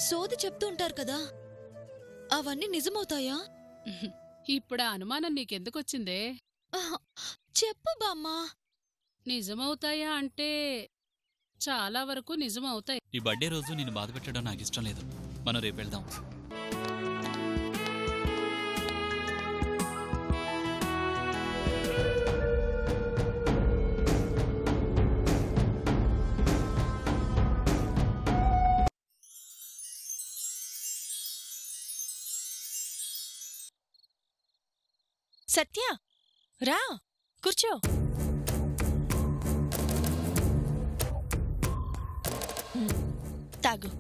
సోది చెప్తూ ఉంటారు కదా, అవన్నీ నిజమవుతాయా? ఇప్పుడు అనుమానం నీకెందుకొచ్చిందే? చెప్పు బామ్మా. నిజమవుతాయా అంటే చాలా వరకు నిజమవుతాయి. ఈ బర్త్డే రోజు నిన్ను బాధ పెట్టడం నాకు ఇష్టం లేదు. మనం రేపు వెళ్దాం. సత్య, రా కూర్చో. తాగు.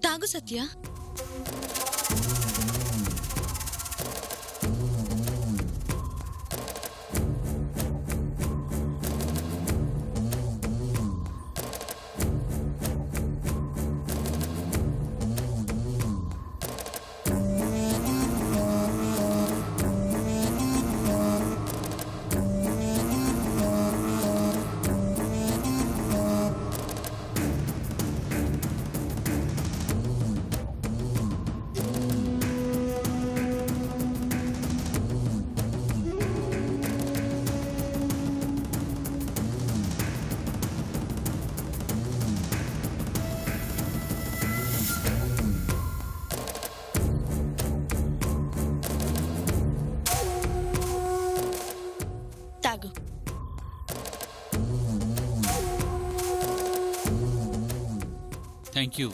తాగు సత్య. తాగు. Thank you.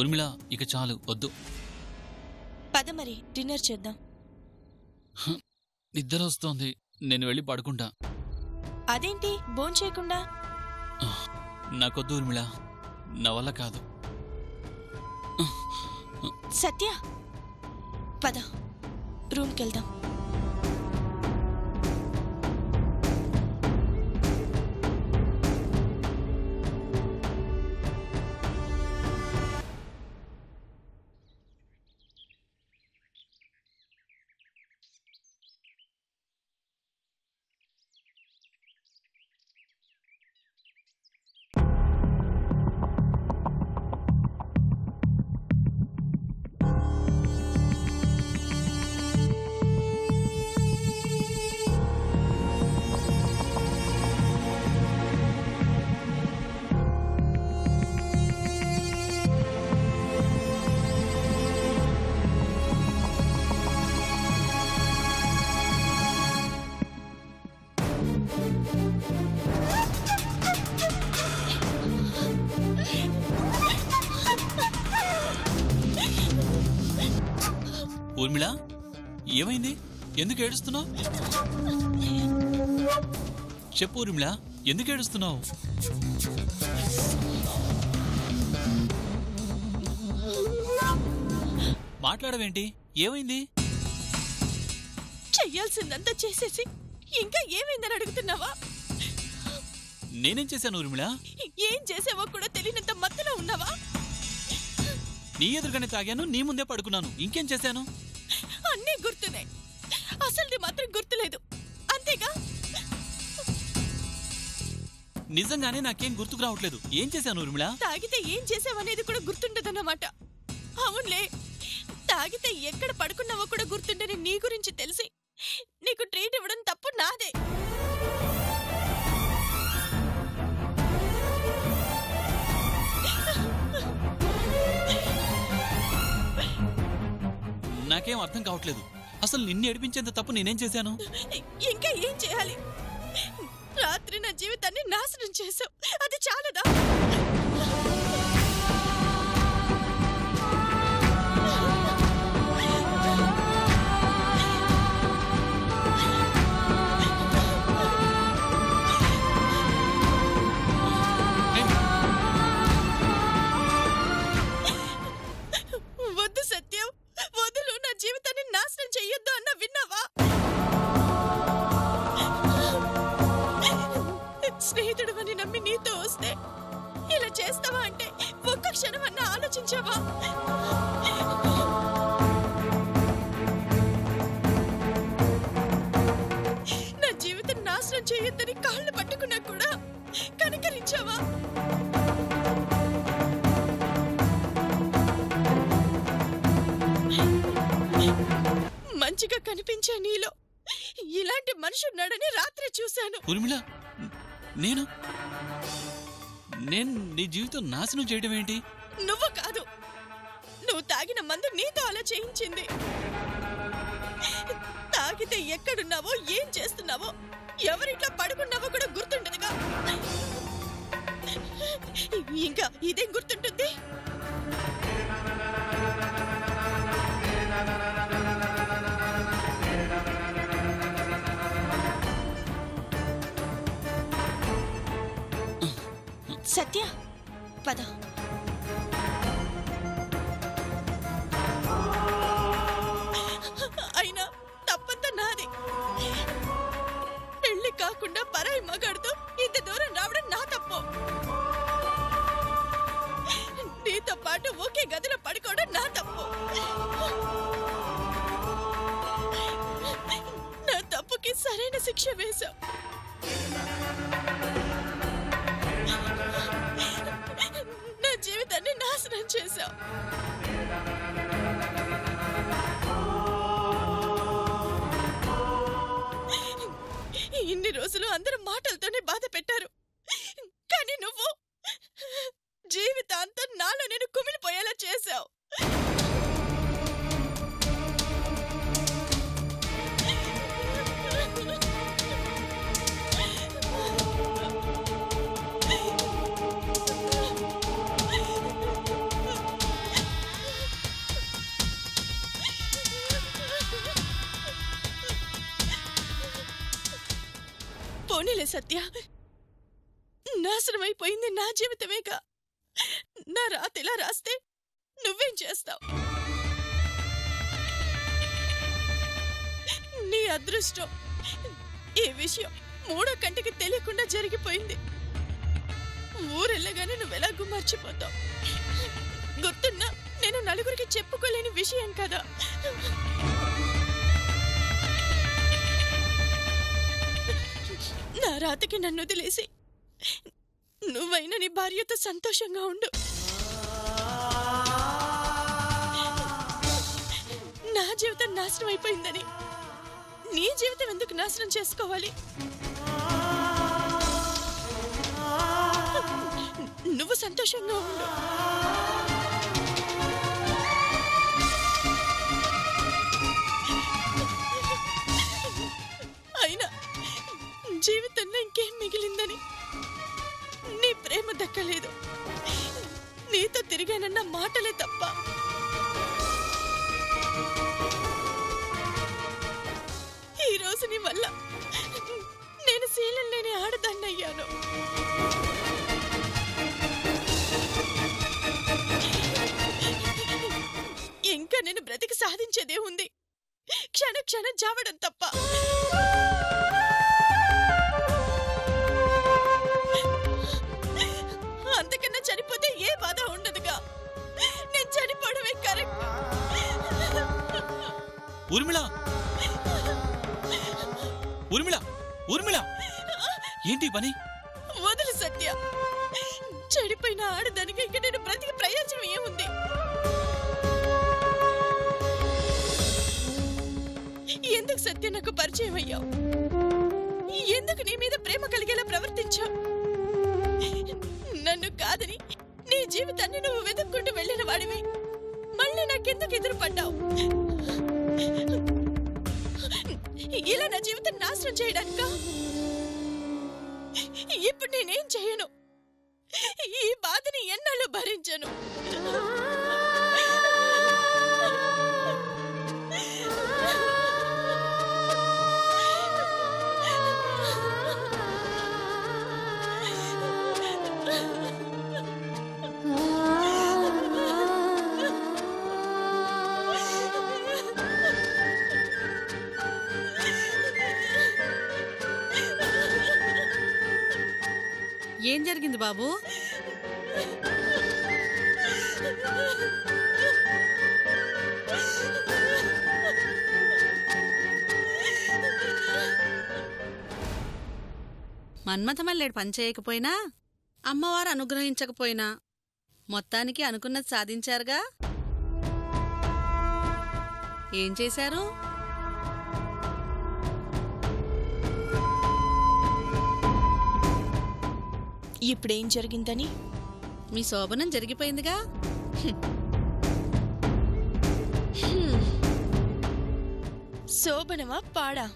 ఊర్మిళ, ఇక చాలు, వద్దు. పద మరి డిన్నర్ చేద్దాం. నిద్ర వస్తోంది, నేను వెళ్ళి పడుకుంటా. అదేంటి భోంచేయకుండా? నాకొద్దు ఊర్మిళ, నా వల్ల కాదు. సత్య, పద రూమ్కి వెళ్దాం. ఊర్మిళ, ఏమైంది? ఎందుకు ఏడుస్తున్నావు? చెప్పు ఊర్మిళ, ఎందుకు ఏడుస్తున్నావు? మాట్లాడవేంటి? ఏమైంది? చెయ్యాల్సిందంతా చేసేసి ఇంకా ఏమైందని అడుగుతున్నావా? నేనేం చేశాను ఊర్మిళ? ఏం చేసావో కూడా తెలియనంత మత్తులో ఉన్నావా? నీ ఎదురుగానే తాగాను, నీ ముందే పడుకున్నాను. ఇంకేం చేశాను? అన్నీ గుర్తున్నాయి, అసలుది మాత్రం గుర్తులేదు, అంతేగా? నిజంగానే నాకేం గుర్తుకు రావట్లేదు. ఏం చేశాను ఊర్మిళ? తాగితే ఏం చేసావనేది కూడా గుర్తుండదన్నమాట. అవునులే, తాగితే ఎక్కడ పడుకున్నావో కూడా గుర్తుండని నీ గురించి తెలిసి నీకు ట్రీట్ ఇవ్వడం తప్పు నాదే. నాకేం అర్థం కావట్లేదు. అసలు నిన్ను ఏడిపించేంత తప్పు నేనేం చేశాను? ఇంకా ఏం చేయాలి? రాత్రి నా జీవితాన్ని నాశనం చేసావు, అది చాలదా? నా జీవితం నాశనం చేయొద్దని కాళ్ళు పట్టుకున్నా కూడా కనికరించావా? మంచిగా కనిపించే నీలో ఇలాంటి మనుషున్నాడని రాత్రి చూశాను. ఊర్మిళ, నేను నీ జీవితం నాశనం చేయడం ఏంటి? నువ్వు కాదు, నువ్వు తాగిన మందు నీతో అలా చేయించింది. తాగితే ఎక్కడున్నావో, ఏం చేస్తున్నావో, ఎవరిట్లో పడుకున్నావో కూడా గుర్తుండదుగా. ఇంకా ఇదేం గుర్తుంటుంది? సత్య, పద. అయినా తప్పంతా నాది. పెళ్లి కాకుండా పరాయి మగాడితో ఇంత దూరం రావడం నా తప్పు. నీతో పాటు ఒకే గదిలో పడుకోవడం నా తప్పు. నా తప్పుకి సరైన శిక్ష వేశావు. నా జీవితాన్ని నాశనం చేశావు. ఇన్ని రోజులు అందరూ మాటలతోనే బాధ పెట్టారు, కానీ నువ్వు జీవితాంతం నాలో నేను కుమిలిపోయేలా చేశావు. పోనీలే సత్య, నాశనమైపోయింది నా జీవితమేగా. నా రాతెలా రాస్తే నువ్వేం చేస్తావు? నీ అదృష్టం ఈ విషయం మూడో కంటికి తెలియకుండా జరిగిపోయింది. ఊరెళ్ళగానే నువ్వెలాగూ మర్చిపోతావు. గుర్తున్నా నేను నలుగురికి చెప్పుకోలేని విషయం కదా. నా రాతకి నన్ను వదిలేసి నువ్వైనా నీ భార్యతో సంతోషంగా ఉండు. నా జీవితం నాశనం అయిపోయిందని నీ జీవితం ఎందుకు నాశనం చేసుకోవాలి? నువ్వు సంతోషంగా ఉండు. అయినా జీవితంలో ఇంకేం మిగిలిందని? నీ ప్రేమ దక్కలేదు, నీతో తిరిగానన్న మాటలే తప్ప. ఈ రోజు నీ వల్ల నేను శీలం లేని ఆడదాన్నయ్యాను. ఇంకా నేను బ్రతికి సాధించేదే ఉంది, క్షణ క్షణం చావడం తప్ప. అంతకన్నా చనిపోతే ఏ బాధ ఉండదుగా. నేను చనిపోవడమే కరెక్ట్. ఊర్మిళ, ఊర్మిళ, ఊర్మిళ, ఏంటి పని? వదులు సత్య. చెడిపోయిన ఆడదానికి ఇంక నేను బ్రతికి ప్రయోజనం ఏముంది? ఎందుకు సత్య నాకు పరిచయం అయ్యావు? ఎందుకు నీ మీద ప్రేమ కలిగేలా ప్రవర్తించావు? నన్ను కాదని నీ జీవితాన్ని నువ్వు వెతుక్కుంటూ వెళ్ళిన వాడివి మళ్ళీ నాకెందుకు ఎదురుపడ్డావు? ఇలా నా జీవితం నాశనం చేయడానికా? ఇప్పుడు నేనేం చేయను? ఈ బాధని ఎన్నాళ్ళు భరించను? ఏం జరిగింది బాబు? మన్మథమల్లేడు పనిచేయకపోయినా అమ్మవారు అనుగ్రహించకపోయినా మొత్తానికి అనుకున్నది సాధించారుగా. ఏం చేశారు? ఇప్పుడేం జరిగిందని? మీ శోభనం జరిగిపోయిందిగా. శోభనమా పాడా?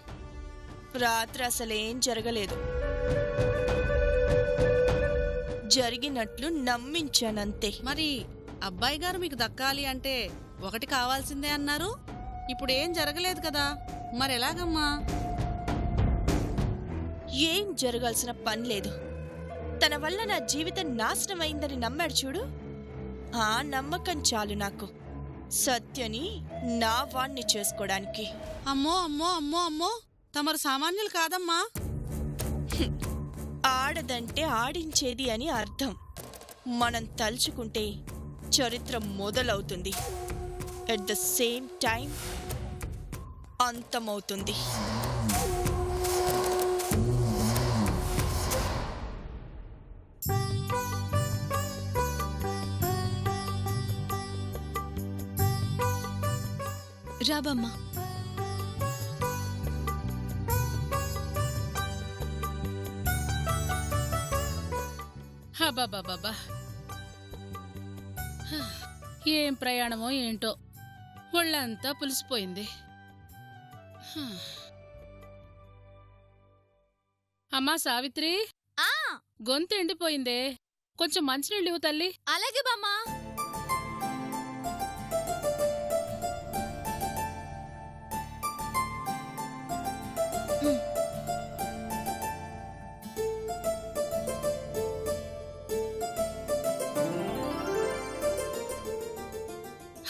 రాత్రి అసలేం జరగలేదు. జరిగినట్లు నమ్మించానంతే. మరి అబ్బాయి గారు మీకు దక్కాలి అంటే ఒకటి కావాల్సిందే అన్నారు. ఇప్పుడేం జరగలేదు కదా, మరెలాగమ్మా? ఏం జరగాల్సిన పని లేదు. తన వల్ల నా జీవితం నాశనమైందని నమ్మాడు చూడు, ఆ నమ్మకం చాలు నాకు సత్యని నా వాణ్ణి చేసుకోవడానికి. అమ్మో అమ్మో అమ్మో అమ్మో, తమరు సామాన్యులు కాదమ్మా. ఆడదంటే ఆడించేది అని అర్థం. మనం తలుచుకుంటే చరిత్ర మొదలవుతుంది, ఎట్ ద సేమ్ టైం అంతమవుతుంది. రాబమ్మా. హబాబాబా, ఏం ప్రయాణమో ఏంటో, ఒళ్ళంతా పులిసిపోయింది. అమ్మా సావిత్రి, గొంతు ఎండిపోయిందే, కొంచెం మంచినీళ్ళు ఇవ్వు తల్లి. అలాగే బామ్మా.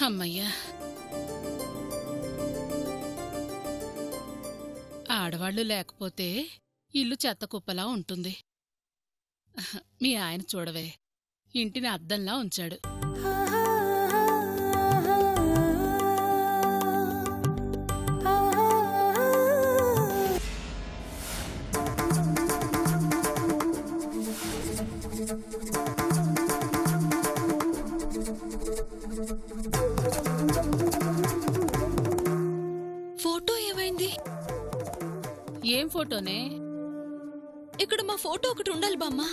అమ్మయ్యా, ఆడవాళ్లు లేకపోతే ఇల్లు చెత్త కుప్పలా ఉంటుంది. మీ ఆయన చూడవే, ఇంటిని అద్దంలా ఉంచాడు. ఫోటో ఏమైంది? ఏం ఫోటోనే? ఇక్కడ మా ఫోటో ఒకటి ఉండాలి బామ్మా.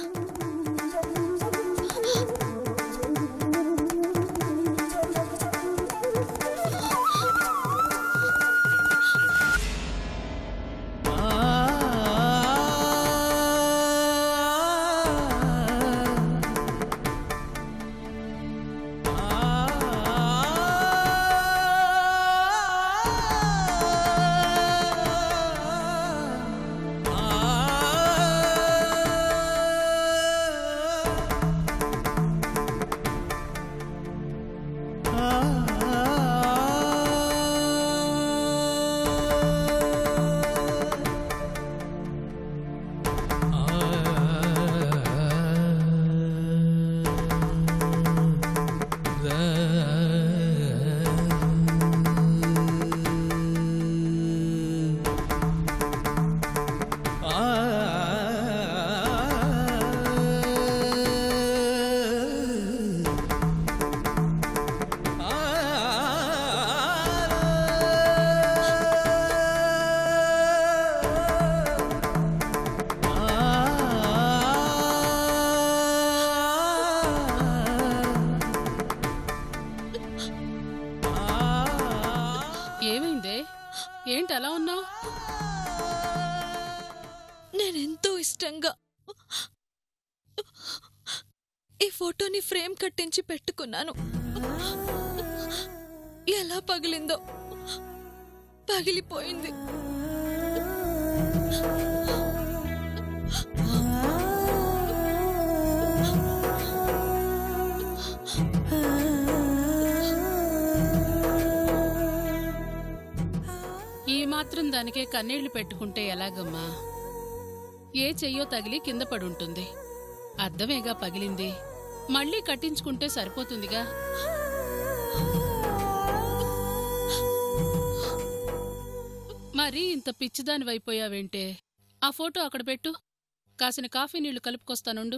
ఏమైందే, ఏంటి అలా ఉన్నావు? నేనెంతో ఇష్టంగా ఈ ఫోటోని ఫ్రేమ్ కట్టించి పెట్టుకున్నాను. ఎలా పగిలిందో, పగిలిపోయింది. ఈ మాత్రం దానికే కన్నీళ్లు పెట్టుకుంటే ఎలాగమ్మా? ఏ చెయ్యో తగిలి కింద పడుంటుంది, అద్దమేగా పగిలింది, మళ్ళీ కట్టించుకుంటే సరిపోతుందిగా. మరి ఇంత పిచ్చిదానివైపోయావేంటే? ఆ ఫోటో అక్కడ పెట్టు. కాసిన కాఫీ నీళ్లు కలుపుకొస్తానుండు.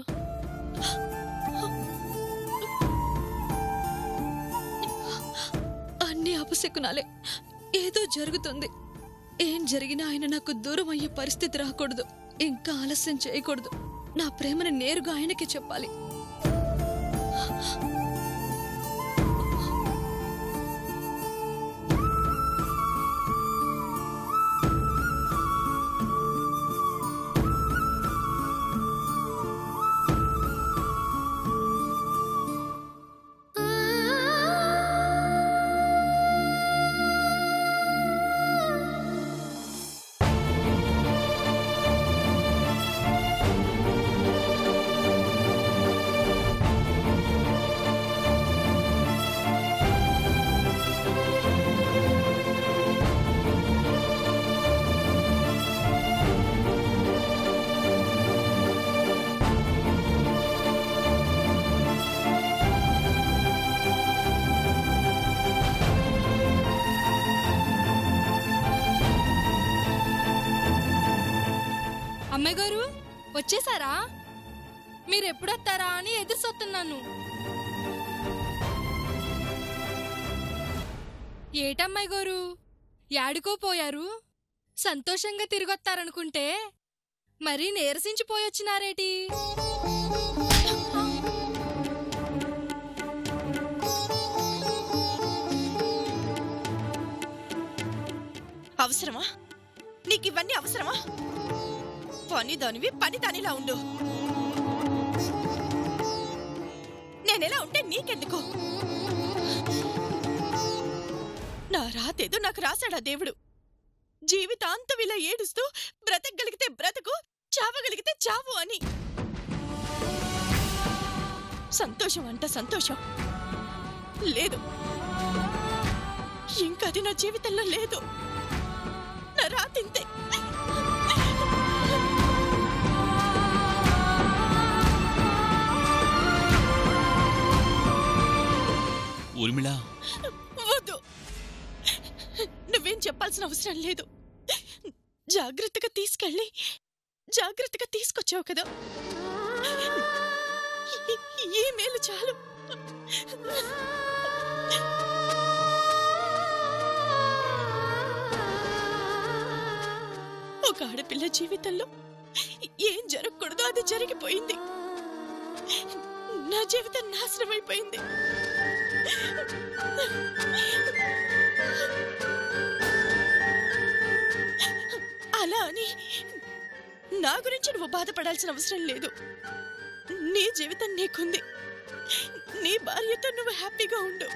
అన్ని అపశకునాలే. ఏదో జరుగుతుంది. ఏం జరిగినా ఆయన నాకు దూరం అయ్యే పరిస్థితి రాకూడదు. ఇంకా ఆలస్యం చేయకూడదు. నా ప్రేమను నేరుగా ఆయనకే చెప్పాలి. అమ్మాయి గారు వచ్చేసారా? మీరెప్పుడొస్తారా అని ఎదురు చూస్తున్నాను. ఏటమ్మాయి గారు యాడికో పోయారు? సంతోషంగా తిరిగొత్తారనుకుంటే మరీ నీరసించిపోయొచ్చినారేటి? అవసరమా? నీకివన్నీ అవసరమా? పని దానివి పని దానిలా ఉండు. నేనెలా ఉంటే నీకెందుకు? నా రాతేదో నాకు రాశాడా దేవుడు. జీవితాంతం ఇలా ఏడుస్తూ బ్రతకగలిగితే బ్రతుకు, చావగలిగితే చావు అని. సంతోషం అంట సంతోషం లేదు. ఇంకది నా జీవితంలో లేదు. నా రాతింతే. ఊర్మిళ, వద్దు. నువ్వేం చెప్పాల్సిన అవసరం లేదు. జాగ్రత్తగా తీసుకెళ్ళి జాగ్రత్తగా తీసుకొచ్చావు కదా, ఈ మేలు చాలు. ఒక ఆడపిల్ల జీవితంలో ఏం జరగకూడదో అది జరిగిపోయింది. నా జీవితం నాశనం అయిపోయింది. అలా అని నా గురించి నువ్వు బాధపడాల్సిన అవసరం లేదు. నీ జీవితం నీకుంది. నీ భార్యతో నువ్వు హ్యాపీగా ఉండు.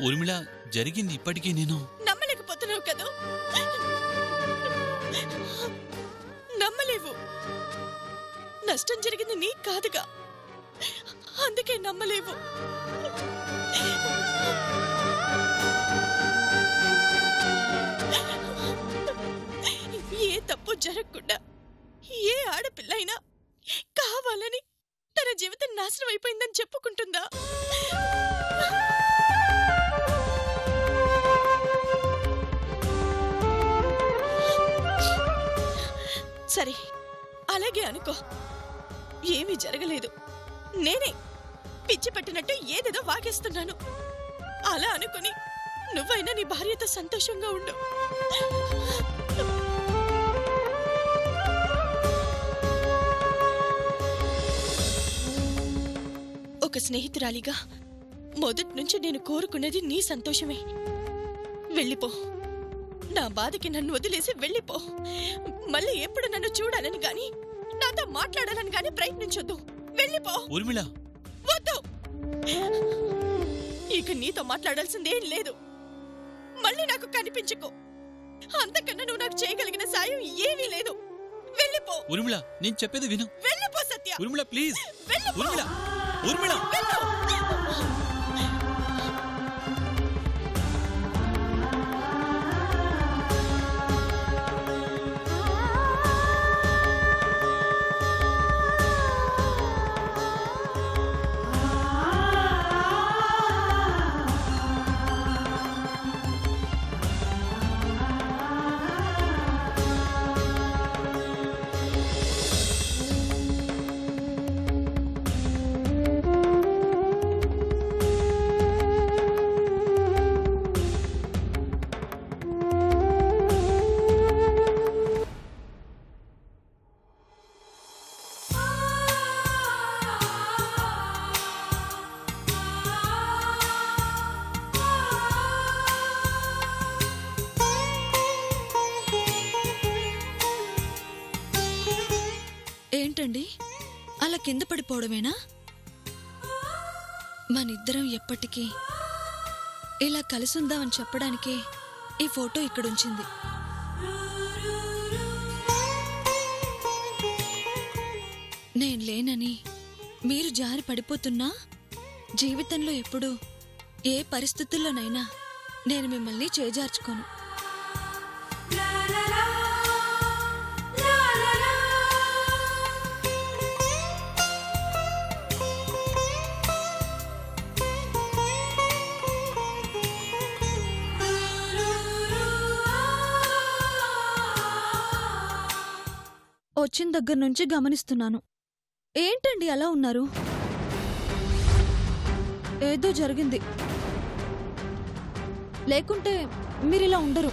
ఊర్మిళ, జరిగింది ఇప్పటికీ నేను నమ్మలేకపోతున్నావు కదా? నమ్మలేవు. నష్టం జరిగింది నీకు కాదుగా, అందుకే నమ్మలేవు. ఏ తప్పు జరగకుండా ఏ ఆడపిల్లైనా కావాలని తన జీవితం నాశనం అయిపోయిందని చెప్పుకుంటుందా? సరే, అలాగే అనుకో. ఏమీ జరగలేదు. నేనే పిచ్చి పట్టినట్టు ఏదేదో వాగేస్తున్నాను. అలా అనుకుని నువ్వైనా నీ భార్యతో సంతోషంగా ఉండు. ఒక స్నేహితురాలిగా మొదటి నుంచి నేను కోరుకునేది నీ సంతోషమే. వెళ్ళిపో. నా బాధకి నన్ను వదిలేసి వెళ్ళిపో. మళ్ళీ ఎప్పుడు నన్ను చూడాలని గాని నాతో మాట్లాడాలని గాని ప్రయత్నించొద్దు. వెళ్ళిపో. ఊర్మిళ, వద్దు. ఇక నీతో మాట్లాడాల్సిందేం లేదు. మళ్ళీ నాకు కనిపించుకో. అంతకన్నా నువ్వు నాకు చేయగలిగిన సాయం ఏమీ లేదు. వెళ్ళిపో. ఊర్మిళ, నేను చెప్పేది విను. వెళ్ళిపో సత్య. ఊర్మిళ ప్లీజ్. వెళ్ళిపో. ఊర్మిళ, ఊర్మిళ. వెళ్ళు. కింద పడిపోవడమేనా? మనిద్దరం ఎప్పటికీ ఇలా కలిసుందామని చెప్పడానికే ఈ ఫోటో ఇక్కడుంచింది. నేను లేనని మీరు జారి పడిపోతున్నా జీవితంలో ఎప్పుడూ ఏ పరిస్థితుల్లోనైనా నేను మిమ్మల్ని చేజార్చుకోను. వచ్చిన దగ్గర నుంచి గమనిస్తున్నాను. ఏంటండి అలా ఉన్నారు? ఏదో జరిగింది, లేకుంటే మీరిలా ఉండరు.